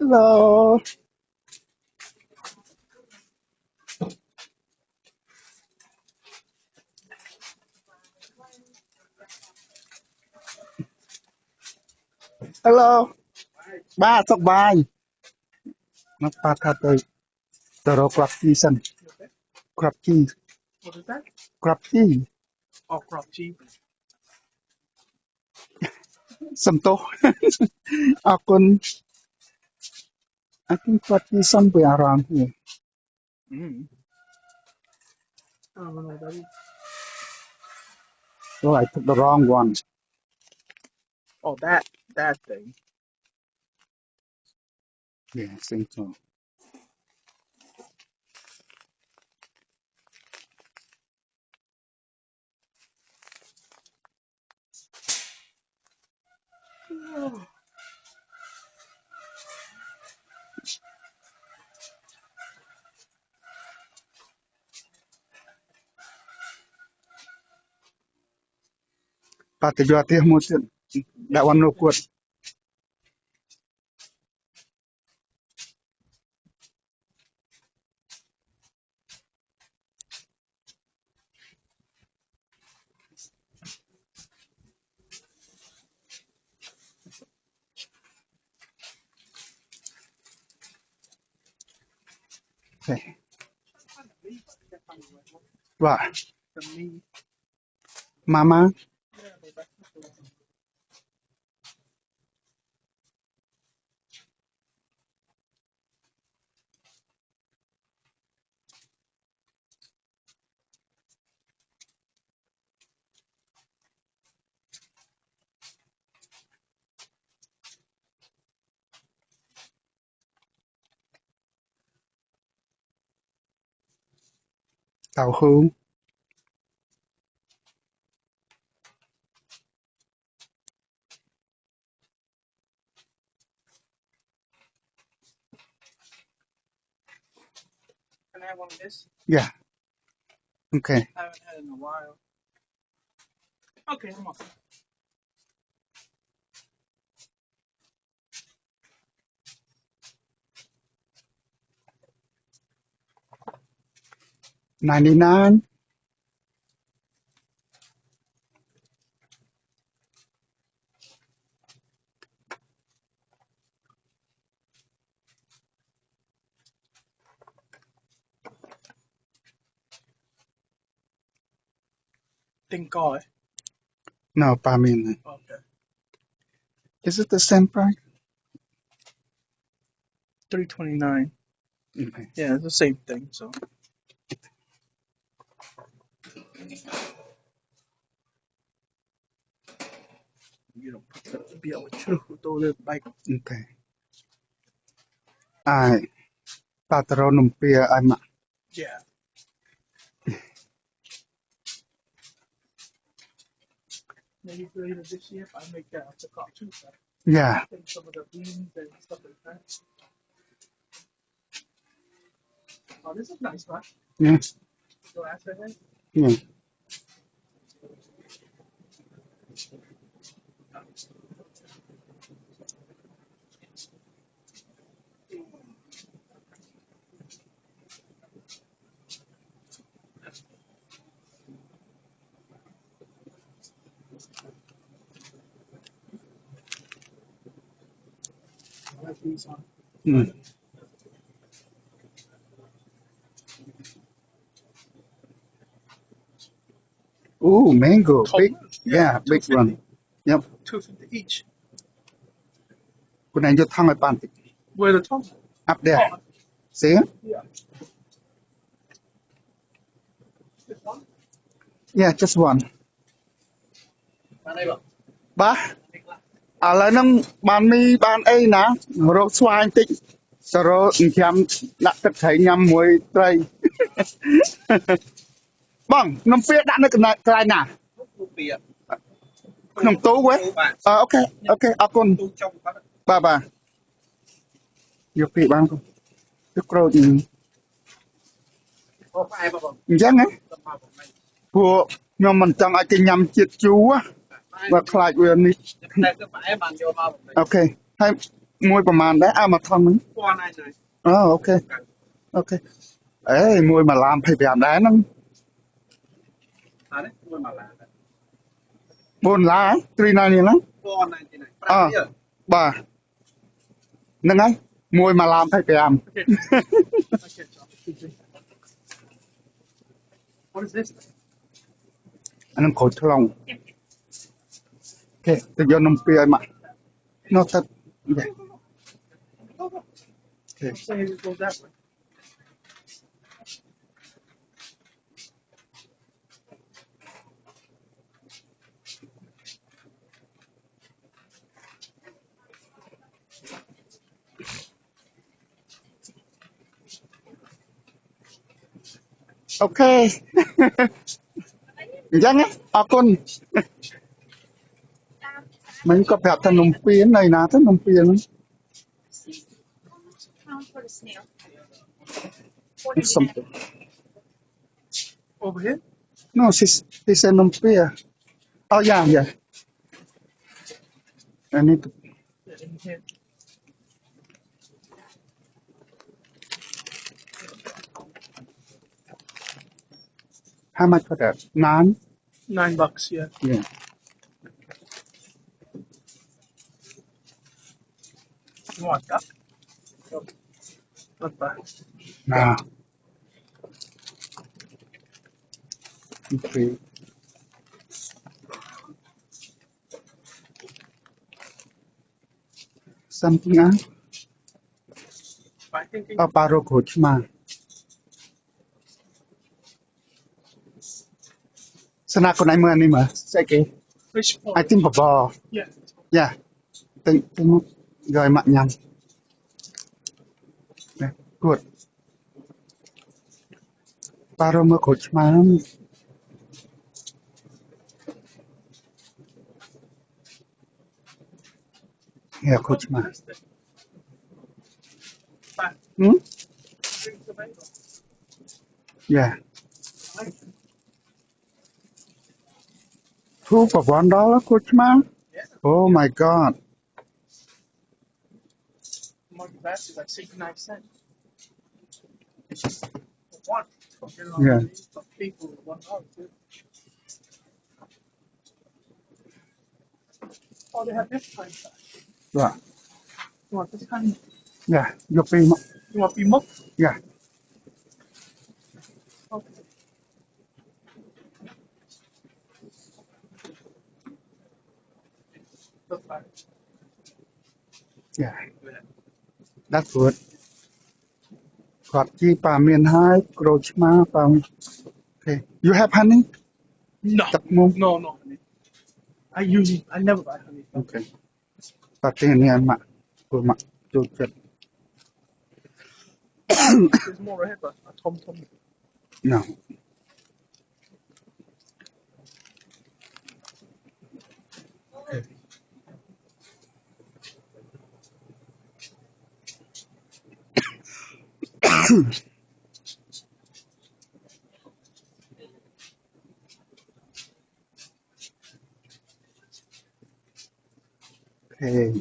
Hello. Hello. Ba sốc bài. Nó ba thật rồi. Tờ rô crab cheese sân. Crab cheese. What is that? Crab cheese. Oh, crop cheese. Sâm tô. I think crab cheese somewhere around here. Mm. I don't know what that is. So I took the wrong one. Oh, that thing. Yeah, I think so. But the jati mo that one no good. Okay. Right. The meat. Mama. Yeah, but that's not the one. Tàu hương. Can I have one of this? Yeah. Okay. I haven't had it in a while. Okay, come on. $99. Thank God. No, I mean, Okay. is it the same price? $3.29. Okay. Yeah, it's the same thing. So. You know, be able to throw it like. Okay. I patro lumpia I'm Yeah. Maybe later this year, if I make that the car too. So yeah. take some of the beans and stuff like that. Oh, this is nice, right? Yeah. Go after that. Yeah. I like these on. Mm. Ooh, mango. Big. Yeah, Yeah, big 250. one. Yep. 250 each. When I just hung a panty Where the top? up there. Oh, See it? yeah. This one? Yeah, just one. Ở đây bảo. Ba. ឥឡូវហ្នឹងបានមីបានអីណារកស្វាយបន្តិចទៅរកចាំដាក់ទឹកត្រីញ៉ាំមួយត្រី បងនំពៀដាក់នៅកន្លែងណាក្នុងទូហ៎អូខេអូខេអរគុណបាទបាទយកពីបានទឹកក្រូចអញ្ចឹងហ៎ព្រោះខ្ញុំមិនចង់ឲ្យគេញ៉ាំជាតិជូរបើខ្លាចវានេះអូខេហើយ Mùiประมาณđấy. À mà thon mình. Qua này này. Ok. Ok. Ê, mùi mà làm phải bèm đá nó. À đấy, mua mà là Buồn lá ấy. Tùy này nè. qua này thì này. À, bà. Nâng ấy. Mùi mà làm phải bèm. Okay. What is this? Anh em khổ lòng. Ok. Tôi vô nông bia mà. Nó thật. Okay. Okay. Say it goes that way. Ok. Dân ấy. À con. Mình có phép thân nông bia này nè. Thân nông bia nữa. For the snail. Something. Over here? No, she said lumpia. Oh, yeah, yeah. I need to. Yeah, in here. How much for that? Nine? $9, yeah. Yeah. You want that? Oh, not bad. Nah. Okay. Something else? I think Paro Kochma. Sana ko na mo ni ma. Sige. fish I porridge. think baba. Yeah. Yeah. Ting rồi mạnh nhang. Yeah. Good. Paro mo Kochma. Yeah, Kochma. Fat. Hmm? Drink tomato. Yeah. I like it. Two for $1, Kochma? Yeah. Oh my God. Mug bass is like 69 cents. For one. You know, Yeah. for people, $1 too. Oh, they have this kind of. Yeah. You want this kind? Yeah. You pay mo. You want bimok? Yeah. Okay. Look like it. Yeah. That's good. Got chi pa miền hai, Krochma pa. Okay. You have honey? No. Tập mông. No, no, honey. I never buy honey. Okay. Pati ni ama. Kuma. Chuchet. There's more right here, but a tom tom. No. Okay.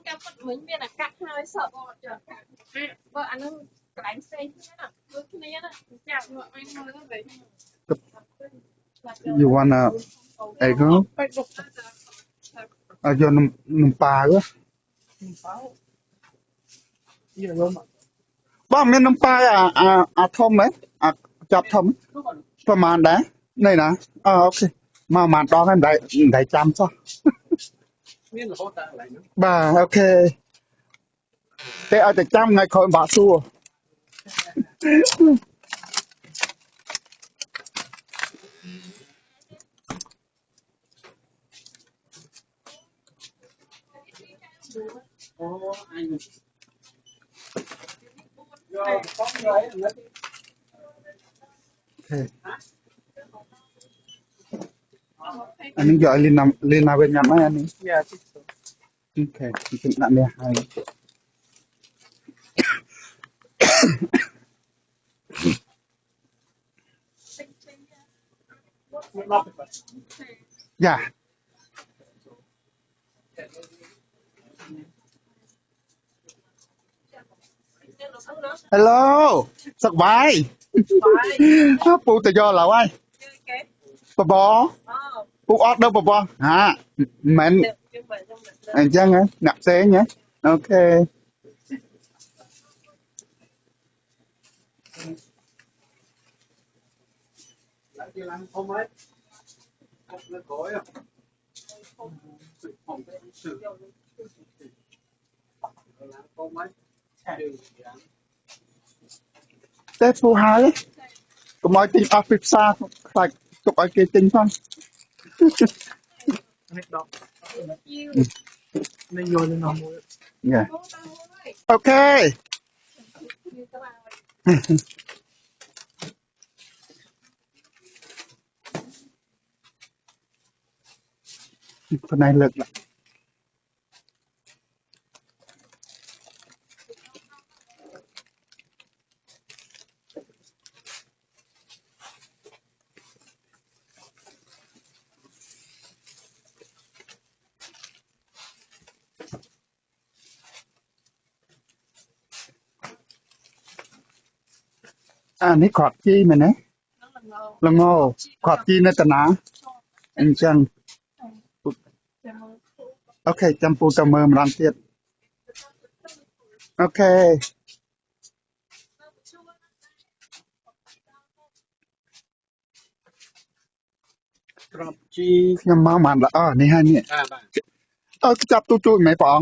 Các bạn mình biết là cắt hơi sợ bọt chưa? Vợ anh nó cái xe thế nào? Cứ thế này chào vợ anh nói nó vậy. You wanna egg roll? Yo num pa á. Yeah, Roma. Ba miền num pa thom ấy. Chop thom. ประมาณដែរនេះណាអូខេមកមកដងហើយមិនដែរចាំសោះ Miễn là hốt ta lại nữa. បាទអូខេតែឲ្យតែចាំថ្ងៃក្រោយបាក់សួរ Oh, anh. Rồi, có người nữa. អូខេអានេះយកឲ្យលីណាវិញញ៉ាំហើយអានេះ Yeah, I think so. អូខេខ្ញុំដាក់នេះហើយ Not the best. យ៉ា hello สบาย ปูแต่ยอเหรอวะปะบอปูออดเด้อปะบอฮะมันอันยังไงหนักเซ้งไงโอเคเต้ปูหายก็มอยติงออฟฟิศซ่าใส่ตกไอเกติงฟัง Nick dog. Nên vô lên nằm mua. เนี่ยโอเคคนไหนเลิกละอันนี้ขอดจี้มันนะละโง่ขอดจี้ในตนาอันจังโอเคจำปูจำเมือมรังเทียดโอเคខ្ញុំមកបានល្អនេះហើយនេះអើจับตู้ๆไหมป๋อง